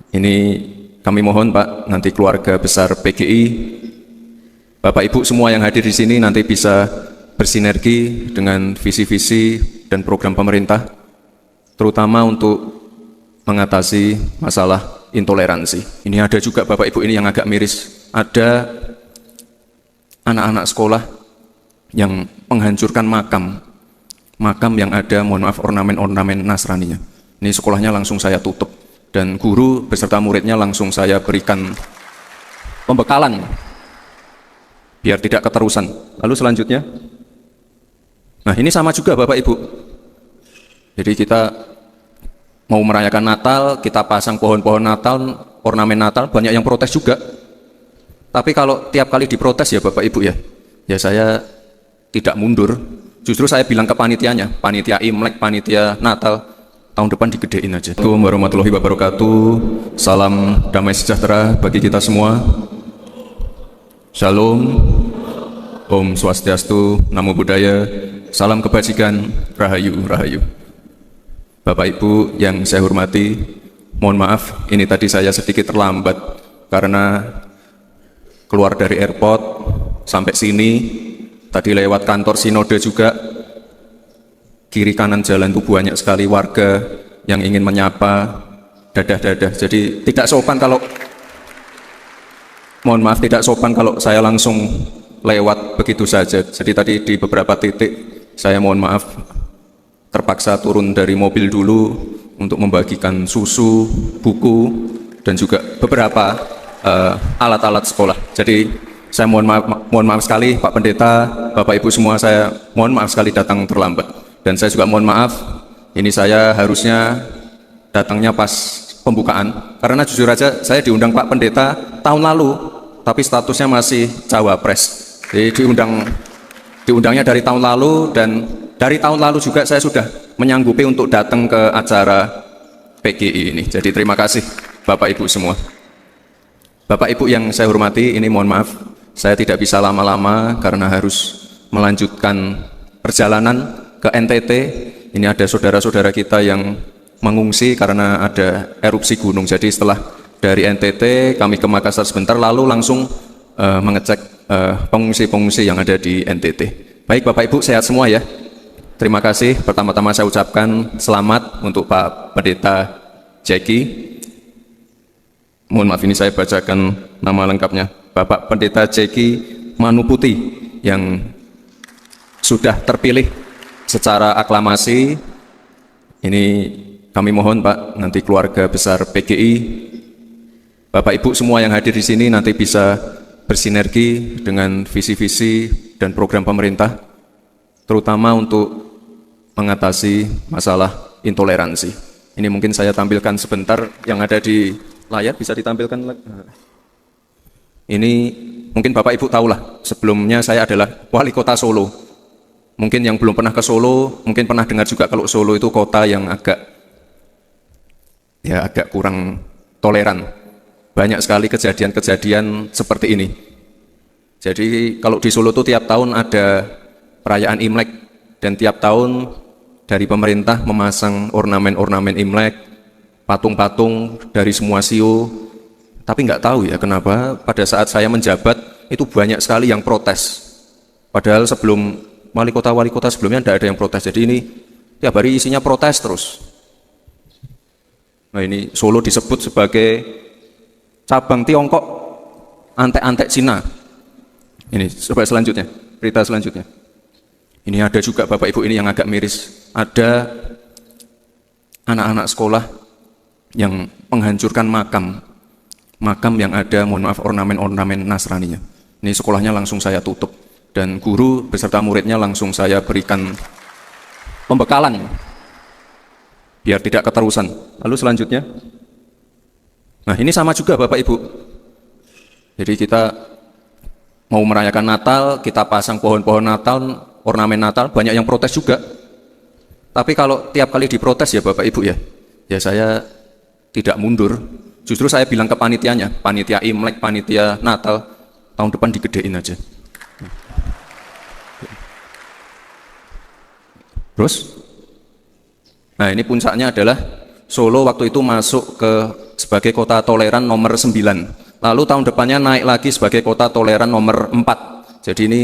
Ini kami mohon Pak, nanti keluarga besar PGI, Bapak Ibu semua yang hadir di sini nanti bisa bersinergi dengan visi-visi dan program pemerintah, terutama untuk mengatasi masalah intoleransi. Ini ada juga Bapak Ibu ini yang agak miris, ada anak-anak sekolah yang menghancurkan makam yang ada, mohon maaf, ornamen-ornamen Nasraninya. Ini sekolahnya langsung saya tutup, dan guru beserta muridnya langsung saya berikan pembekalan biar tidak keterusan. Lalu selanjutnya, nah ini sama juga Bapak Ibu. Jadi kita mau merayakan Natal, kita pasang pohon-pohon Natal, ornamen Natal, banyak yang protes juga. Tapi kalau tiap kali diprotes ya Bapak Ibu ya saya tidak mundur. Justru saya bilang ke panitianya, panitia Imlek, panitia Natal, tahun depan digedein aja. Assalamualaikum warahmatullahi wabarakatuh. Salam damai sejahtera bagi kita semua. Shalom, Om Swastiastu, Namo Buddhaya, salam kebajikan, Rahayu, Rahayu. Bapak Ibu yang saya hormati, mohon maaf ini tadi saya sedikit terlambat karena keluar dari airport sampai sini, tadi lewat kantor Sinode juga, kiri kanan jalan itu banyak sekali warga yang ingin menyapa, dadah-dadah. Jadi tidak sopan kalau, mohon maaf, tidak sopan kalau saya langsung lewat begitu saja. Jadi tadi di beberapa titik saya mohon maaf terpaksa turun dari mobil dulu untuk membagikan susu, buku, dan juga beberapa alat-alat sekolah. Jadi saya mohon maaf sekali Pak Pendeta, Bapak Ibu semua, saya mohon maaf sekali datang terlambat. Dan saya juga mohon maaf, ini saya harusnya datangnya pas pembukaan, karena jujur aja saya diundang Pak Pendeta tahun lalu, tapi statusnya masih cawapres. Jadi diundangnya dari tahun lalu, dan dari tahun lalu juga saya sudah menyanggupi untuk datang ke acara PGI ini. Jadi terima kasih Bapak Ibu semua. Bapak Ibu yang saya hormati, ini mohon maaf, saya tidak bisa lama-lama karena harus melanjutkan perjalanan ke NTT. Ini ada saudara-saudara kita yang mengungsi karena ada erupsi gunung. Jadi setelah dari NTT kami ke Makassar sebentar, lalu langsung mengecek pengungsi-pengungsi yang ada di NTT. Baik Bapak Ibu, sehat semua ya. Terima kasih. Pertama-tama saya ucapkan selamat untuk Pak Pendeta Jeki. Mohon maaf ini saya bacakan nama lengkapnya. Bapak Pendeta Jeki Manuputi yang sudah terpilih secara aklamasi. Ini kami mohon Pak, nanti keluarga besar PGI, Bapak Ibu semua yang hadir di sini nanti bisa bersinergi dengan visi-visi dan program pemerintah, terutama untuk mengatasi masalah intoleransi. Ini mungkin saya tampilkan sebentar yang ada di layar, bisa ditampilkan. Ini mungkin Bapak Ibu tahulah, sebelumnya saya adalah wali kota Solo. Mungkin yang belum pernah ke Solo, mungkin pernah dengar juga kalau Solo itu kota yang agak kurang toleran. Banyak sekali kejadian-kejadian seperti ini. Jadi kalau di Solo itu tiap tahun ada perayaan Imlek, dan tiap tahun dari pemerintah memasang ornamen-ornamen Imlek, patung-patung dari semua sio. Tapi nggak tahu ya kenapa pada saat saya menjabat itu banyak sekali yang protes. Padahal sebelum wali kota sebelumnya tidak ada yang protes. Jadi ini tiap hari isinya protes terus. Nah ini Solo disebut sebagai cabang Tiongkok, antek-antek Cina. Ini coba selanjutnya, berita selanjutnya. Ini ada juga Bapak Ibu ini yang agak miris. Ada anak-anak sekolah yang menghancurkan makam yang ada, mohon maaf, ornamen-ornamen Nasraninya. Ini sekolahnya langsung saya tutup, dan guru beserta muridnya langsung saya berikan pembekalan biar tidak keterusan. Lalu selanjutnya, nah ini sama juga Bapak Ibu. Jadi kita mau merayakan Natal, kita pasang pohon-pohon Natal, ornamen Natal, banyak yang protes juga. Tapi kalau tiap kali diprotes ya Bapak Ibu ya saya tidak mundur. Justru saya bilang ke panitianya, panitia Imlek, panitia Natal, tahun depan digedein aja. Terus, nah ini puncaknya adalah Solo waktu itu masuk ke sebagai kota toleran nomor 9. Lalu tahun depannya naik lagi sebagai kota toleran nomor 4. Jadi ini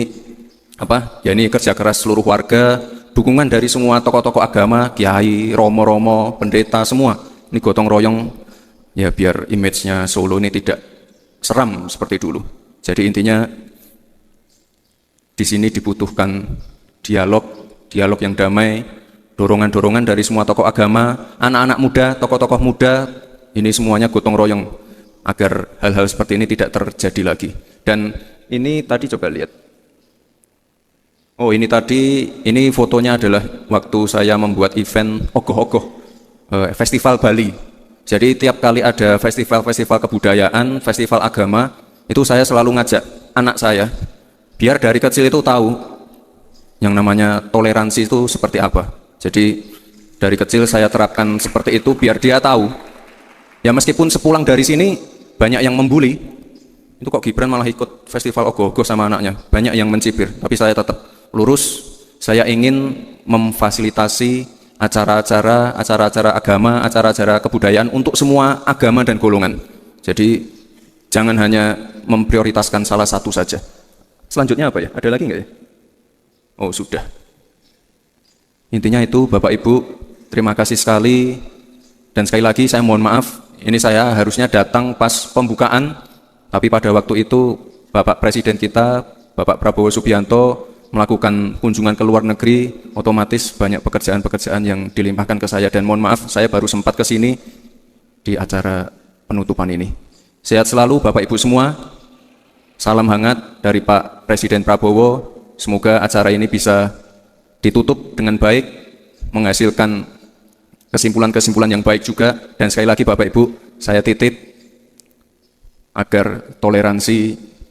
ya ini kerja keras seluruh warga, dukungan dari semua tokoh-tokoh agama, kiai, romo-romo, pendeta semua. Ini gotong royong ya biar image-nya Solo ini tidak seram seperti dulu. Jadi intinya di sini dibutuhkan dialog yang damai, dorongan-dorongan dari semua tokoh agama, anak-anak muda, tokoh-tokoh muda, ini semuanya gotong royong agar hal-hal seperti ini tidak terjadi lagi. Dan ini tadi coba lihat. Oh, ini fotonya adalah waktu saya membuat event Ogoh-Ogoh Festival Bali. Jadi tiap kali ada festival-festival kebudayaan, festival agama, itu saya selalu ngajak anak saya biar dari kecil itu tahu yang namanya toleransi itu seperti apa. Jadi dari kecil saya terapkan seperti itu biar dia tahu. Ya meskipun sepulang dari sini banyak yang membuli. Itu kok Gibran malah ikut festival Ogoh-Ogoh sama anaknya. Banyak yang mencibir, tapi saya tetap lurus. Saya ingin memfasilitasi acara-acara agama, acara-acara kebudayaan untuk semua agama dan golongan. Jadi jangan hanya memprioritaskan salah satu saja. Selanjutnya apa ya? Ada lagi nggak ya? Oh sudah. Intinya itu Bapak Ibu, terima kasih sekali. Dan sekali lagi saya mohon maaf, ini saya harusnya datang pas pembukaan, tapi pada waktu itu Bapak Presiden kita, Bapak Prabowo Subianto melakukan kunjungan ke luar negeri, otomatis banyak pekerjaan-pekerjaan yang dilimpahkan ke saya. Dan mohon maaf, saya baru sempat ke sini di acara penutupan ini. Sehat selalu Bapak Ibu semua. Salam hangat dari Pak Presiden Prabowo. Semoga acara ini bisa ditutup dengan baik, menghasilkan kesimpulan-kesimpulan yang baik juga. Dan sekali lagi Bapak Ibu, saya titip agar toleransi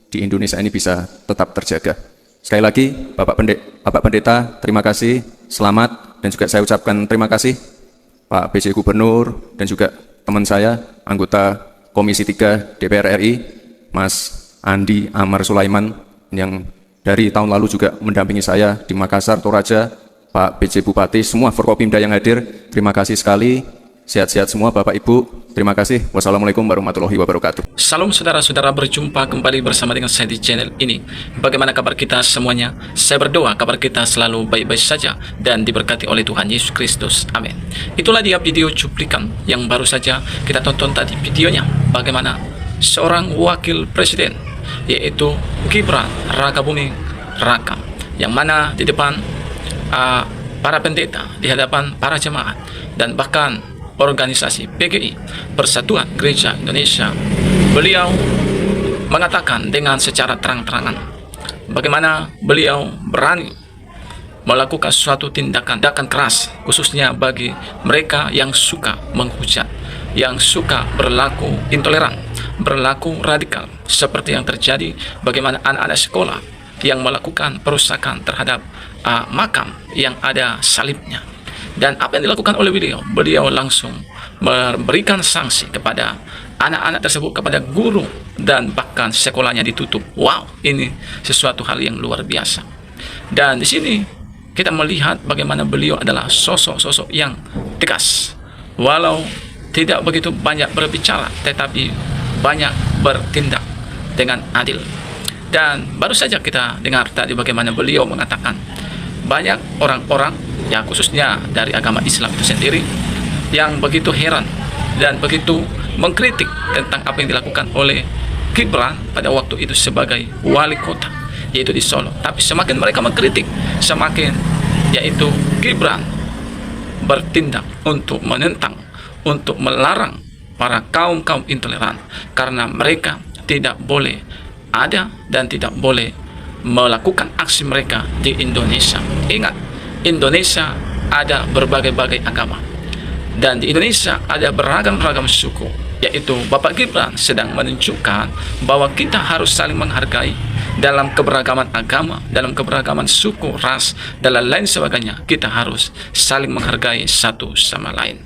di Indonesia ini bisa tetap terjaga. Sekali lagi Bapak Pendeta, terima kasih, selamat. Dan juga saya ucapkan terima kasih Pak PJ Gubernur dan juga teman saya, anggota Komisi 3 DPR RI, Mas Andi Amar Sulaiman, yang dari tahun lalu juga mendampingi saya di Makassar, Toraja, Pak PJ Bupati, semua Forkopimda yang hadir, terima kasih sekali. Sehat-sehat semua Bapak Ibu, terima kasih. Wassalamualaikum warahmatullahi wabarakatuh. Salam saudara-saudara, berjumpa kembali bersama dengan saya di channel ini. Bagaimana kabar kita semuanya? Saya berdoa kabar kita selalu baik-baik saja dan diberkati oleh Tuhan Yesus Kristus. Amin. Itulah dia video cuplikan yang baru saja kita tonton tadi videonya. Bagaimana seorang wakil presiden, yaitu Gibran Rakabuming Raka, yang mana di depan para pendeta, di hadapan para jemaat, dan bahkan organisasi PGI, Persatuan Gereja Indonesia, beliau mengatakan dengan secara terang-terangan bagaimana beliau berani melakukan suatu tindakan keras, khususnya bagi mereka yang suka menghujat, yang suka berlaku intoleran, berlaku radikal, seperti yang terjadi bagaimana anak-anak sekolah yang melakukan perusakan terhadap makam yang ada salibnya. Dan apa yang dilakukan oleh beliau langsung memberikan sanksi kepada anak-anak tersebut, kepada guru, dan bahkan sekolahnya ditutup. Wow, ini sesuatu hal yang luar biasa. Dan di sini kita melihat bagaimana beliau adalah sosok-sosok yang tegas, walau tidak begitu banyak berbicara, tetapi banyak bertindak dengan adil. Dan baru saja kita dengar tadi bagaimana beliau mengatakan banyak orang-orang, ya khususnya dari agama Islam itu sendiri, yang begitu heran dan begitu mengkritik tentang apa yang dilakukan oleh Gibran pada waktu itu sebagai wali kota, yaitu di Solo. Tapi semakin mereka mengkritik, semakin yaitu Gibran bertindak untuk menentang, untuk melarang para kaum-kaum intoleran, karena mereka tidak boleh ada dan tidak boleh melakukan aksi mereka di Indonesia. Ingat, Indonesia ada berbagai-bagai agama, dan di Indonesia ada beragam-ragam suku, yaitu Bapak Gibran sedang menunjukkan bahwa kita harus saling menghargai dalam keberagaman agama, dalam keberagaman suku, ras, dan lain sebagainya. Kita harus saling menghargai satu sama lain.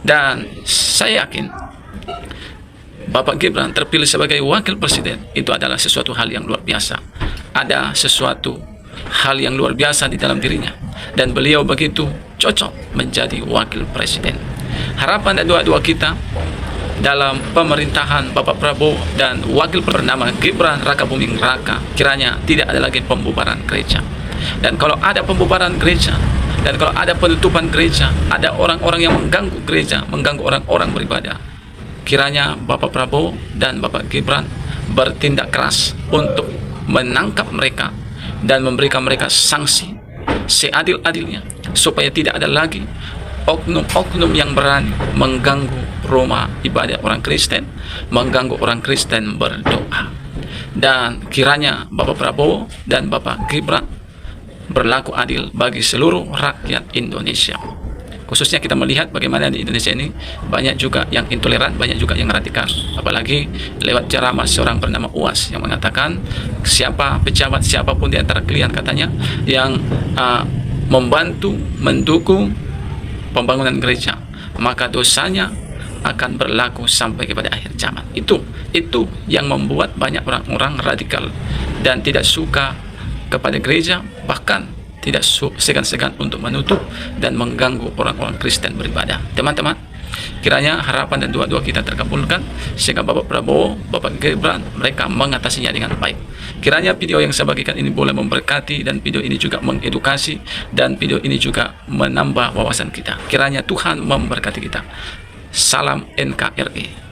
Dan saya yakin Bapak Gibran terpilih sebagai wakil presiden itu adalah sesuatu hal yang luar biasa. Ada sesuatu hal yang luar biasa di dalam dirinya, dan beliau begitu cocok menjadi wakil presiden. harapan dan doa-doa kita dalam pemerintahan Bapak Prabowo dan wakil bernama Gibran Rakabuming Raka, kiranya tidak ada lagi pembubaran gereja. Dan kalau ada pembubaran gereja, dan kalau ada penutupan gereja, ada orang-orang yang mengganggu gereja, mengganggu orang-orang beribadah, kiranya Bapak Prabowo dan Bapak Gibran bertindak keras untuk menangkap mereka dan memberikan mereka sanksi seadil-adilnya, supaya tidak ada lagi oknum-oknum yang berani mengganggu rumah ibadah orang Kristen, mengganggu orang Kristen berdoa. Dan kiranya Bapak Prabowo dan Bapak Gibran berlaku adil bagi seluruh rakyat Indonesia. Khususnya kita melihat bagaimana di Indonesia ini banyak juga yang intoleran, banyak juga yang radikal. Apalagi lewat ceramah seorang bernama UAS yang mengatakan siapa pejabat siapapun di antara kalian, katanya, yang membantu mendukung pembangunan gereja, maka dosanya akan berlaku sampai kepada akhir zaman. Itu yang membuat banyak orang-orang radikal dan tidak suka kepada gereja, bahkan tidak segan-segan untuk menutup dan mengganggu orang-orang Kristen beribadah. Teman-teman, kiranya harapan dan doa-doa kita terkabulkan sehingga Bapak Prabowo, Bapak Gibran mereka mengatasinya dengan baik. Kiranya video yang saya bagikan ini boleh memberkati, dan video ini juga mengedukasi, dan video ini juga menambah wawasan kita. Kiranya Tuhan memberkati kita. Salam NKRI.